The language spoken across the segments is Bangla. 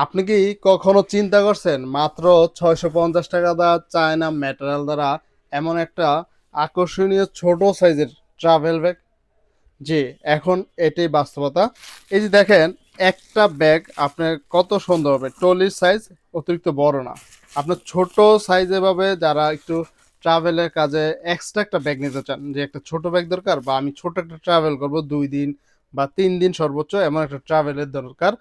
আপনি কি কখনো চিন্তা করছেন মাত্র 650 টাকা চায়না ম্যাটেরিয়াল দ্বারা এমন একটা আকর্ষণীয় ছোট সাইজের ট্রাভেল ব্যাগ? জি, এখন এটাই বাস্তবতা। এই যে দেখেন, একটা ব্যাগ আপনার কত সুন্দর হবে, ট্রলির সাইজ অতিরিক্ত বড় না। আপনার ছোট সাইজে ভাবে যারা একটু ট্রাভেলের কাজে এক্সট্রা একটা ব্যাগ নিতে চান, যে একটা ছোট ব্যাগ দরকার বা আমি ছোট একটা ট্রাভেল করব 2 দিন বা 3 দিন সর্বোচ্চ, এমন একটা ট্রাভেলের দরকার,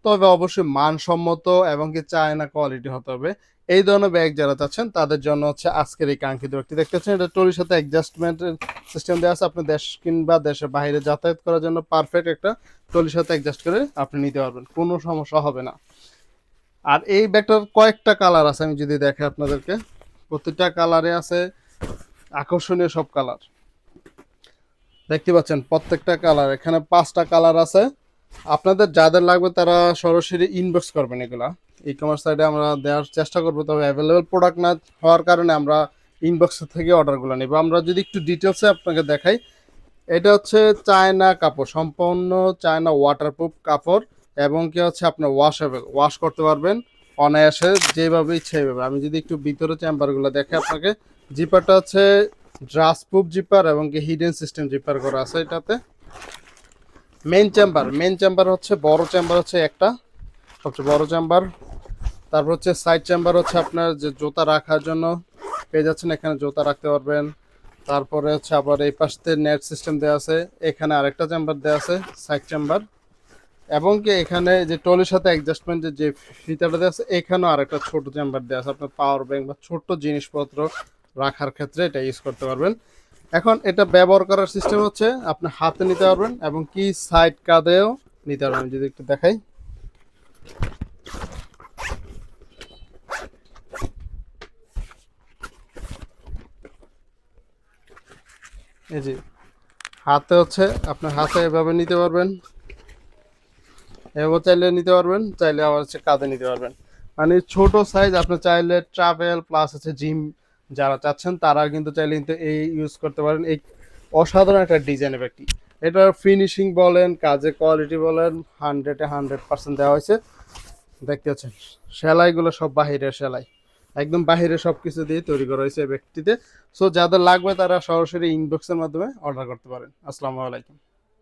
তবে অবশ্যই মানসম্মত এবং কি চায়না কোয়ালিটি হতে হবে। এই ধরনের ব্যাগ যারা চাচ্ছেন তাদের জন্য হচ্ছে আজকের এই কাঙ্ক্ষিত ব্যাগটি। দেখতে পাচ্ছেন এটা ট্রলির সাথে অ্যাডজাস্টমেন্টের সিস্টেম দেওয়া আছে। আপনি দেশ কিংবা দেশের বাইরে যাতায়াত করার জন্য পারফেক্ট একটা ট্রলির সাথে অ্যাডজাস্ট করে আপনি নিতে পারবেন, কোনো সমস্যা হবে না। আর এই ব্যাগটার কয়েকটা কালার আছে, আমি যদি দেখে আপনাদেরকে, প্রত্যেকটা কালারে আছে আকর্ষণীয় সব কালার। দেখতে পাচ্ছেন প্রত্যেকটা কালার, এখানে 5টা কালার আছে। আপনাদের যাদের লাগবে তারা সরাসরি ইনবক্স করবেন এগুলা। ই কমার্স সাইটে আমরা দেওয়ার চেষ্টা করবো, তবে অ্যাভেলেবেল প্রোডাক্ট না হওয়ার কারণে আমরা ইনবক্স থেকে অর্ডারগুলো নেব। আমরা যদি একটু ডিটেলসে আপনাকে দেখাই, এটা হচ্ছে চায়না কাপড়, সম্পূর্ণ চায়না ওয়াটারপ্রুফ কাপড়, এবং কি হচ্ছে আপনার ওয়াশেবল, ওয়াশ করতে পারবেন অনায়াসে যেভাবে ইচ্ছে এইভাবে। আমি যদি একটু ভিতরে চেম্বারগুলো দেখে আপনাকে, জিপারটা হচ্ছে ড্রাস প্রুফ জিপার এবং কি হিডেন সিস্টেম জিপার করা আছে এটাতে। মেন চেম্বার হচ্ছে বড় চেম্বার, হচ্ছে একটা সবচেয়ে বড় চেম্বার। তারপর হচ্ছে সাইড চেম্বার, হচ্ছে আপনার যে জুতা রাখার জন্য পেয়ে যাচ্ছেন, এখানে জুতা রাখতে পারবেন। তারপরে হচ্ছে আবার এই পাশে নেট সিস্টেম দেওয়া আছে, এখানে আরেকটা চেম্বার দেওয়া আছে সাইড চেম্বার, এবং কি এখানে যে ট্রলির সাথে অ্যাডজাস্টমেন্টের যে ফিতাটা দেওয়া আছে, এখানেও আরেকটা ছোট চেম্বার দেওয়া আছে। আপনার পাওয়ার ব্যাংক বা ছোট জিনিসপত্র রাখার ক্ষেত্রে এটা ইউজ করতে পারবেন। এখন এটা ব্যবহার করার সিস্টেম হচ্ছে আপনি হাতে নিতে পারবেন এবং কি সাইড কাঁধেও নিতে পারবেন। যদি একটু দেখাই, এই যে হাতে হচ্ছে, আপনার হাতে এভাবে নিতে পারবেন, এভাবে চাইলে নিতে পারবেন, চাইলে আবার হচ্ছে কাঁধে নিতে পারবেন। মানে ছোট সাইজ, আপনি চাইলে ট্রাভেল প্লাস হচ্ছে জিম যারা চাচ্ছেন তারা কিন্তু চাইলে কিন্তু এই ইউজ করতে পারেন। এই অসাধারণ একটা ডিজাইনের ব্যাগটি, এটার ফিনিশিং বলেন, কাজের কোয়ালিটি বলেন, 100% দেওয়া হয়েছে। দেখতে পাচ্ছেন সেলাইগুলো সব বাহিরের সেলাই, একদম বাহিরে সব কিছু দিয়ে তৈরি করা হয়েছে এই ব্যাগটিতে। সো যাদের লাগবে তারা সরাসরি ইনবক্সের মাধ্যমে অর্ডার করতে পারেন। আসসালামু আলাইকুম।